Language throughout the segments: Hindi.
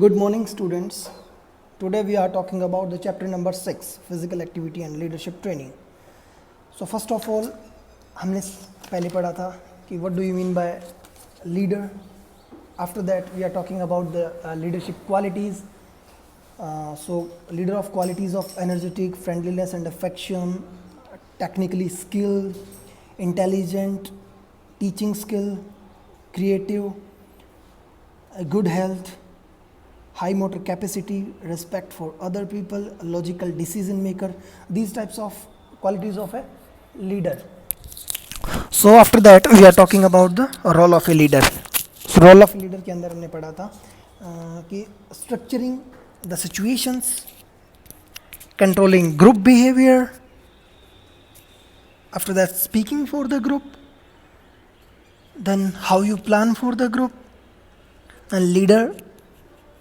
Good morning, students. Today we are talking about the chapter number 6, physical activity and leadership training. So first of all, हमने पहले पढ़ा था कि what do you mean by leader. After that we are talking about the leadership qualities. So leader of qualities of energetic, friendliness and affection, technically skilled, intelligent, teaching skill, creative, good health, high motor capacity, respect for other people, logical decision maker, these types of qualities of a leader. So after that we are talking about the role of a leader. So role of a leader के अंदर हमने पढ़ा था कि structuring the situations, controlling group behavior, after that speaking for the group, then how you plan for the group, and leader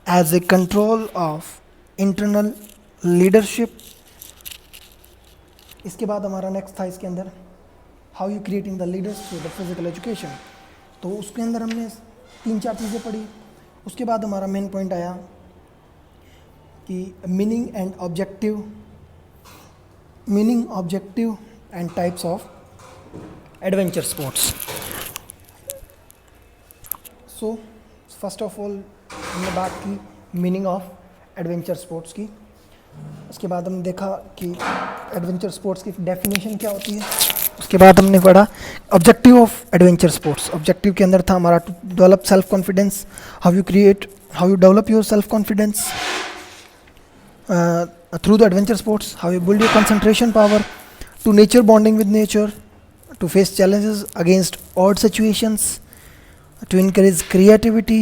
as a control of internal leadership. इसके बाद हमारा नेक्स्ट था इसके अंदर how you creating the leaders through the physical education. तो उसके अंदर हमने 3-4 चीज़ें पढ़ी. उसके बाद हमारा मेन पॉइंट आया कि meaning objective and types of adventure sports. So first of all हमने बात की मीनिंग ऑफ एडवेंचर स्पोर्ट्स की. उसके बाद हमने देखा कि एडवेंचर स्पोर्ट्स की डेफिनेशन क्या होती है. उसके बाद हमने पढ़ा objective of adventure sports. Objective के अंदर था हमारा to develop self confidence, how you develop your self confidence through the adventure sports, how you build your concentration power, to nature bonding with nature, to face challenges against odd situations, to encourage creativity,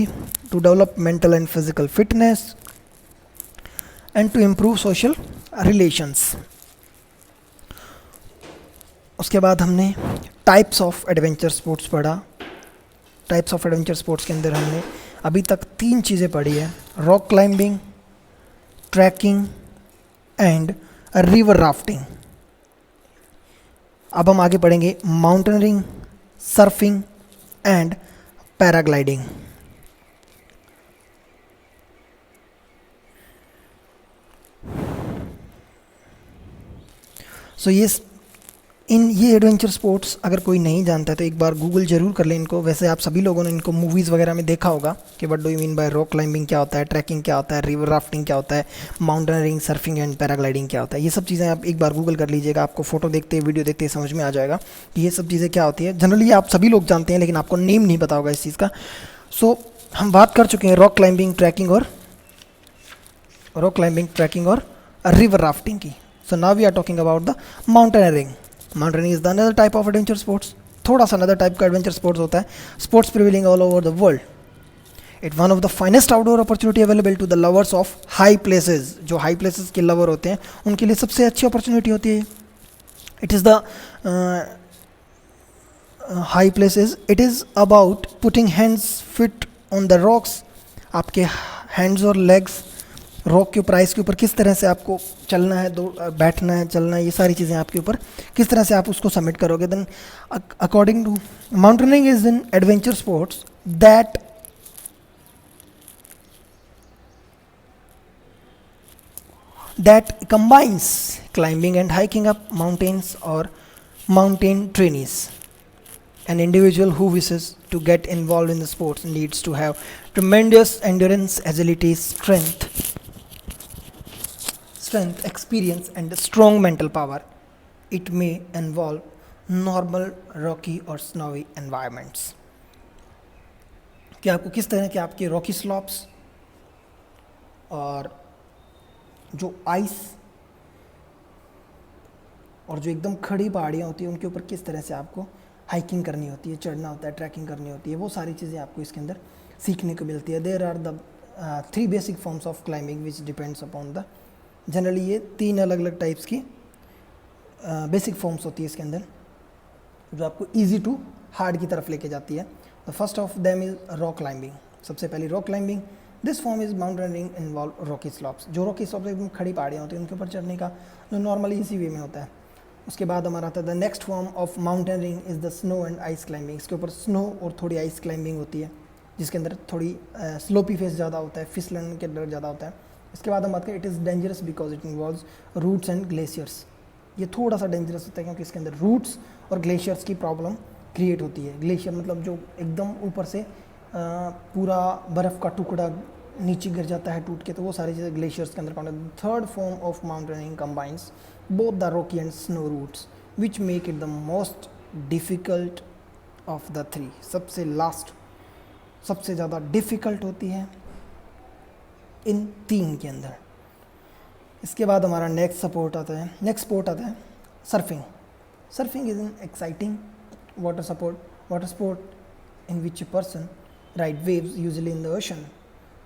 to develop mental and physical fitness, and to improve social relations. उसके बाद हमने टाइप्स ऑफ एडवेंचर स्पोर्ट्स पढ़ा. टाइप्स ऑफ एडवेंचर स्पोर्ट्स के अंदर हमने अभी तक 3 चीज़ें पढ़ी है: rock climbing, trekking and river rafting. अब हम आगे पढ़ेंगे mountaineering, surfing and paragliding. So ये एडवेंचर स्पोर्ट्स अगर कोई नहीं जानता है तो एक बार गूगल जरूर कर ले इनको. वैसे आप सभी लोगों ने इनको मूवीज़ वगैरह में देखा होगा कि what do you mean by rock climbing क्या होता है, ट्रैकिंग क्या होता है, रिवर राफ्टिंग क्या होता है, माउंटेनियरिंग, सर्फिंग एंड पैराग्लाइडिंग क्या होता है. ये सब चीज़ें आप एक बार गूगल कर लीजिएगा. आपको फोटो देखते वीडियो देखते समझ में आ जाएगा कि ये सब चीज़ें क्या होती है. जनरली आप सभी लोग जानते हैं लेकिन आपको नेम नहीं पता होगा इस चीज़ का. सो हम बात कर चुके हैं रॉक क्लाइंबिंग, ट्रैकिंग और रिवर राफ्टिंग की. So now we are talking about the mountaineering. Mountaineering is the another type of adventure sports. थोड़ा सा अनदर टाइप का एडवेंचर स्पोर्ट्स होता है. Sports prevailing all over the world. It one of the finest outdoor opportunity available to the lovers of high places. जो हाई प्लेसेस के लवर होते हैं उनके लिए सबसे अच्छी अपॉर्चुनिटी होती है. It is the high places. It is about putting hands fit on the rocks. आपके हैंड्स और लेग्स रॉक के ऊपर, आइस के ऊपर किस तरह से आपको चलना है, बैठना है, चलना है, ये सारी चीज़ें आपके ऊपर किस तरह से आप उसको सबमिट करोगे. Then according to mountaineering is an adventure sports that combines climbing and hiking up mountains or mountain trainees. An individual who wishes to get involved in the sports needs to have tremendous endurance, agility, strength, experience and strong mental power. It may involve normal, rocky or snowy environments. कि आपको किस तरह के आपके रॉकी स्लॉप्स और जो आइस और जो एकदम खड़ी पहाड़ियाँ होती हैं उनके ऊपर किस तरह से आपको हाइकिंग करनी होती है, चढ़ना होता है, ट्रैकिंग करनी होती है, वो सारी चीज़ें आपको इसके अंदर सीखने को मिलती है. There are the 3 basic forms of climbing which depends upon the. Generally ये 3 अलग अलग टाइप्स की बेसिक फॉर्म्स होती है इसके अंदर जो आपको ईजी टू हार्ड की तरफ लेके जाती है. The first of them is rock climbing. सबसे पहली rock climbing. This form is mountaineering involve Rocky slopes. जो रॉकी स्लॉप्स एकदम खड़ी पहाड़ियाँ होती हैं उनके ऊपर चढ़ने का जो नॉर्मली इसी वे में होता है. उसके बाद हमारा आता है the next form of mountaineering is the snow and ice climbing. इसके ऊपर स्नो और थोड़ी आइस क्लाइंबिंग होती है. जिसके अंदर थोड़ी स्लोपी फेस ज़्यादा होता है, फिसलन के डर ज़्यादा होता है। इसके बाद हम बात करें it is dangerous because it involves routes and glaciers. ये थोड़ा सा डेंजरस होता है क्योंकि इसके अंदर रूट्स और ग्लेशियर्स की प्रॉब्लम क्रिएट होती है। ग्लेशियर मतलब जो एकदम ऊपर से पूरा बर्फ़ का टुकड़ा नीचे गिर जाता है टूट के, तो वो सारी चीज़ें ग्लेशियर्स के अंदर काउंट है। Third form of mountaineering combines both the rocky and snow routes which make it the most difficult of the three. सबसे लास्ट सबसे ज़्यादा डिफ़िकल्ट होती है इन तीन के अंदर। इसके बाद हमारा नेक्स्ट स्पोर्ट आता है surfing. Surfing is an exciting water sport in which a person ride waves usually in the ocean.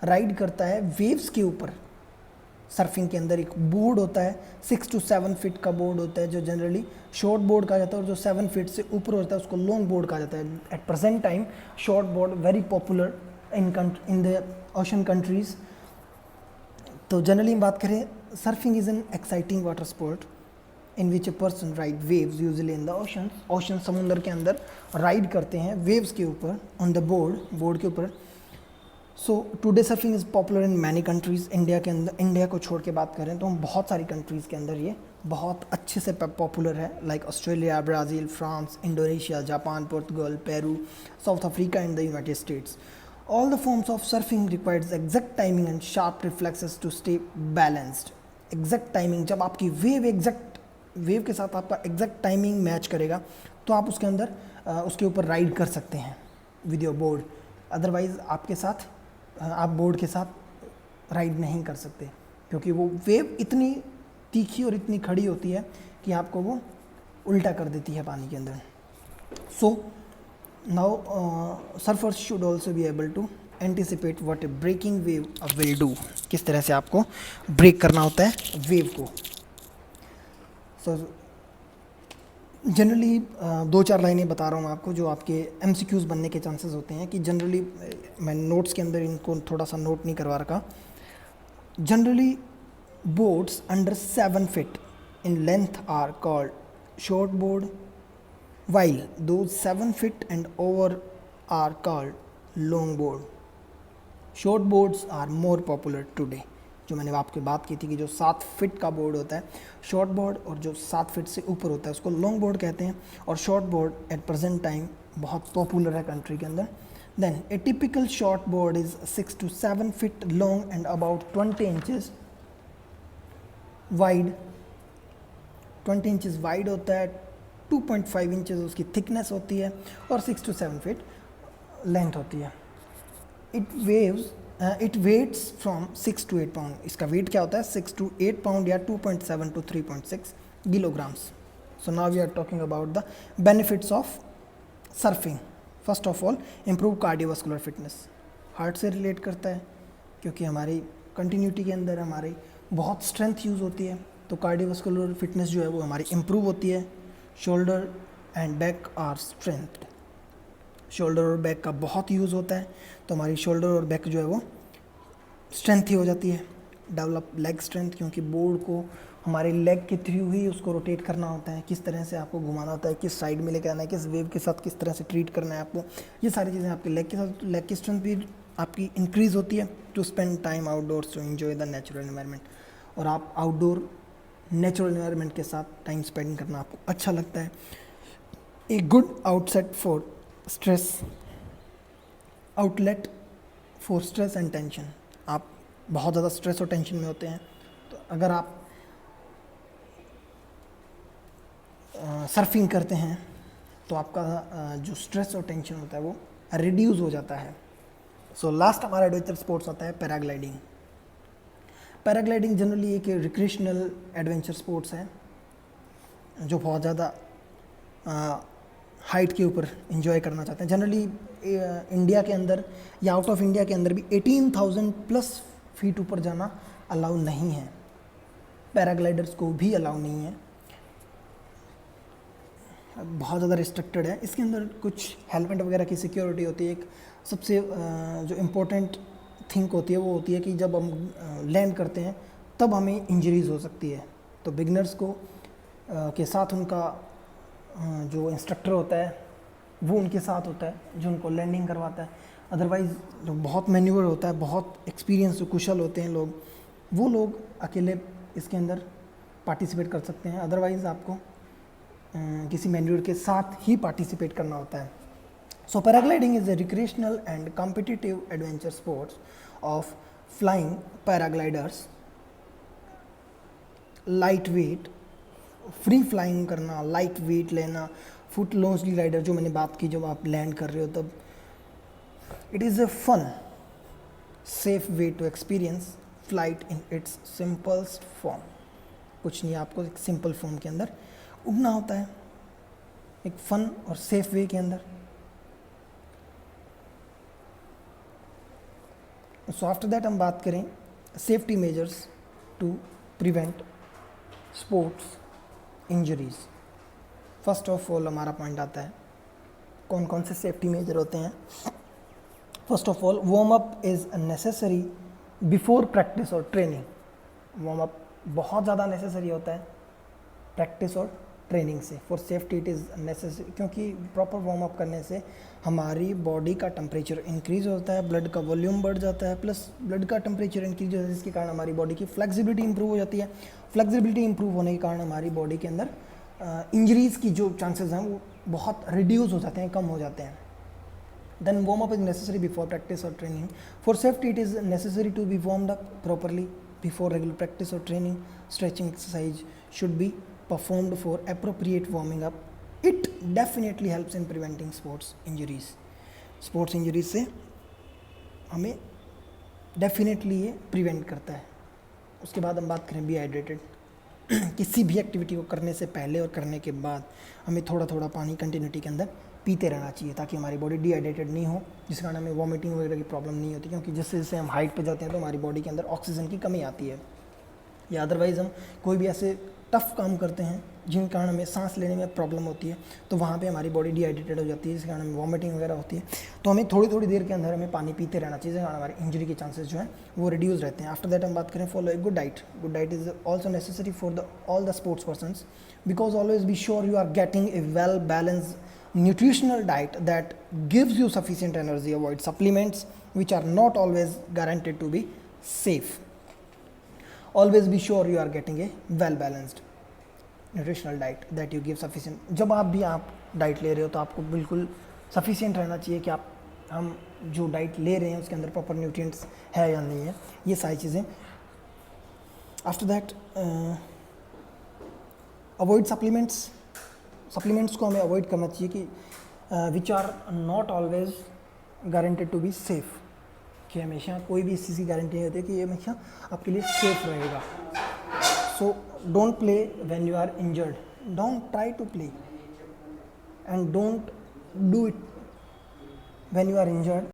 Ride करता है वेव्स के ऊपर। सर्फिंग के अंदर एक बोर्ड होता है, 6 to 7 फीट का बोर्ड होता है जो जनरली शॉर्ट बोर्ड कहा जाता है, और जो 7 फीट से ऊपर होता है उसको लॉन्ग बोर्ड कहा जाता है। Eight present time short board very popular in the ocean countries. तो जनरली बात करें, surfing is an exciting water sport in which a person ride waves usually in the ocean समुंदर के अंदर राइड करते हैं वेव्स के ऊपर ऑन द बोर्ड के ऊपर। So today surfing is popular in many countries. India को छोड़ के बात करें तो हम बहुत सारी कंट्रीज़ के अंदर ये बहुत अच्छे से पॉपुलर है, like Australia, Brazil, France, Indonesia, Japan, Portugal, Peru, south Africa and the United states. All the forms of surfing requires exact timing and sharp reflexes to stay balanced. Exact timing, जब आपकी वेव के साथ आपका एग्जैक्ट टाइमिंग मैच करेगा तो आप उसके अंदर उसके ऊपर राइड कर सकते हैं विद योर बोर्ड। अदरवाइज आप बोर्ड के साथ राइड नहीं कर सकते क्योंकि वो वेव इतनी तीखी और इतनी खड़ी होती है कि आपको वो उल्टा कर देती है पानी के अंदर। सो now surfers should also be able to anticipate what a breaking wave will do। किस तरह से आपको ब्रेक करना होता है वेव को। सो जनरली 2-4 लाइनें बता रहा हूँ आपको जो आपके MCQs बनने के चांसेस होते हैं कि जनरली मैंने नोट्स के अंदर इनको थोड़ा सा नोट नहीं करवा रखा। Generally boats under 7 feet in length are called short board, while those 7 feet and over are called long board. Short boards are more popular today. जो मैंने आपके बात की थी कि जो 7 फीट का बोर्ड होता है शॉर्ट बोर्ड, और जो 7 फीट से ऊपर होता है उसको लॉन्ग बोर्ड कहते हैं, और short board at present time बहुत पॉपुलर है कंट्री के अंदर। Then a typical short board is 6 to 7 feet long and about 20 inches wide. 20 inches wide होता है, 2.5 इंचेस उसकी थिकनेस होती है, और 6 to 7 फीट लेंथ होती है। It weights from 6 to 8 pound. इसका वेट क्या होता है 6 to 8 पाउंड या 2.7 to 3.6 kilograms. So now we are talking about the benefits of surfing. First of all improve cardiovascular fitness. Heart से रिलेट करता है क्योंकि हमारी कंटिन्यूटी के अंदर हमारी बहुत स्ट्रेंथ यूज़ होती है, तो कार्डियोवास्कुलर फिटनेस जो है वो हमारी इम्प्रूव होती है। Shoulder and back are strength. Shoulder और बैक का बहुत यूज़ होता है, तो हमारी शोल्डर और बैक जो है वो स्ट्रेंथ ही हो जाती है। डेवलप लेग स्ट्रेंथ, क्योंकि बोर्ड को हमारे लेग के थ्रू ही उसको रोटेट करना होता है, किस तरह से आपको घुमाना होता है, किस साइड में लेकर आना है, किस वेव के साथ किस तरह से ट्रीट करना है आपको, ये सारी चीज़ें आपके लेग के साथ, लेग की स्ट्रेंथ भी आपकी इंक्रीज़ होती है। To spend time outdoors to enjoy the natural environment, और आप आउटडोर नेचुरल एनवायरनमेंट के साथ टाइम स्पेंड करना आपको अच्छा लगता है। A good outlet for stress and tension. आप बहुत ज़्यादा स्ट्रेस और टेंशन में होते हैं, तो अगर आप सर्फिंग करते हैं तो आपका जो स्ट्रेस और टेंशन होता है वो रिड्यूस हो जाता है। सो लास्ट हमारा एडवेंचर स्पोर्ट्स आता है पैराग्लाइडिंग। पैराग्लाइडिंग जनरली एक रिक्रिएशनल एडवेंचर स्पोर्ट्स है जो बहुत ज़्यादा हाइट के ऊपर एंजॉय करना चाहते हैं। जनरली इंडिया के अंदर या आउट ऑफ इंडिया के अंदर भी 18,000 प्लस फीट ऊपर जाना अलाउ नहीं है, पैराग्लाइडर्स को भी अलाउ नहीं है, बहुत ज़्यादा रिस्ट्रिक्टेड है। इसके अंदर कुछ हेलमेट वगैरह की सिक्योरिटी होती है। एक सबसे जो इम्पोर्टेंट थिंग होती है वो होती है कि जब हम लैंड करते हैं तब हमें इंजरीज़ हो सकती है, तो बिगनर्स को के साथ उनका जो इंस्ट्रक्टर होता है वो उनके साथ होता है जो उनको लैंडिंग करवाता है। अदरवाइज़ जो बहुत मैन्यूवर होता है, बहुत एक्सपीरियंस जो कुशल होते हैं लोग, वो लोग अकेले इसके अंदर पार्टिसिपेट कर सकते हैं। अदरवाइज़ आपको किसी मैन्यूवर के साथ ही पार्टिसिपेट करना होता है। So paragliding is a recreational and competitive adventure sports of flying paragliders, light weight, free flying करना, लाइट वेट लेना, फुट लॉन्च ग्लाइडर जो मैंने बात की, जब आप लैंड कर रहे हो तब। It is a fun safe way to experience flight in its simplest form. कुछ नहीं, आपको एक सिंपल फॉर्म के अंदर उड़ना होता है, एक फन और सेफ वे के अंदर। सो आफ्टर दैट हम बात करें safety measures to prevent sports injuries. First of all हमारा पॉइंट आता है कौन कौन से सेफ्टी मेजर होते हैं। First of all, warm up is necessary before practice और ट्रेनिंग। वार्म अप बहुत ज़्यादा नेसेसरी होता है प्रैक्टिस और ट्रेनिंग से। For safety it is necessary, क्योंकि प्रॉपर वार्म अप करने से हमारी बॉडी का टेम्परेचर इंक्रीज होता है, ब्लड का वॉल्यूम बढ़ जाता है, प्लस ब्लड का टेम्परेचर इंक्रीज होता है जिसके कारण हमारी बॉडी की फ्लेक्सिबिलिटी इंप्रूव हो जाती है। फ्लेक्सिबिलिटी इंप्रूव होने के कारण हमारी बॉडी के अंदर इंजरीज़ की जो चांसेस हैं वो बहुत रिड्यूस हो जाते हैं, कम हो जाते हैं। Then warm up is necessary before practice or training. For safety, it is necessary to be warmed up properly before regular practice or training. Stretching exercise should be performed for appropriate warming up. It definitely helps in preventing sports injuries. Sports injuries से हमें definitely ये prevent करता है। उसके बाद हम बात करें बी हाइड्रेटेड। किसी भी एक्टिविटी को करने से पहले और करने के बाद हमें थोड़ा थोड़ा पानी कंटिन्यूटी के अंदर पीते रहना चाहिए, ताकि हमारी बॉडी डिहाइड्रेटेड नहीं हो, जिस कारण हमें वॉमिटिंग वगैरह की प्रॉब्लम नहीं होती। क्योंकि जैसे जैसे हम हाइट पे जाते हैं तो हमारी बॉडी के अंदर ऑक्सीजन की कमी आती है, या अदरवाइज़ हम कोई भी ऐसे टफ काम करते हैं जिन कारण हमें सांस लेने में प्रॉब्लम होती है, तो वहाँ पे हमारी बॉडी डिहाइड्रेटेड हो जाती है, जिस कारण हमें वॉमिटिंग वगैरह होती है। तो हमें थोड़ी थोड़ी देर के अंदर हमें पानी पीते रहना चाहिए, जिस कारण हमारी इंजरी के चांसेस जो हैं वो रिड्यूस रहते हैं। आफ्टर दैट हम बात करें follow a good diet. Good diet is also necessary for all the sports persons, because always be sure you are getting a well balanced nutritional diet that gives you sufficient energy. Avoid supplements which are not always guaranteed to be safe. Always be sure you are getting a well balanced nutritional diet that you give sufficient. जब आप भी आप डाइट ले रहे हो तो आपको बिल्कुल सफिशिएंट रहना चाहिए कि आप हम जो डाइट ले रहे हैं उसके अंदर प्रॉपर न्यूट्रिएंट्स है या नहीं है, ये सारी चीज़ें। After that avoid supplements. Supplements को हमें अवॉइड करना चाहिए कि which are not always guaranteed to be safe, कि हमेशा कोई भी इस चीज़ की गारंटी नहीं होती कि ये हमेशा आपके लिए सेफ रहेगा। So don't play when you are injured, don't try to play and don't do it when you are injured.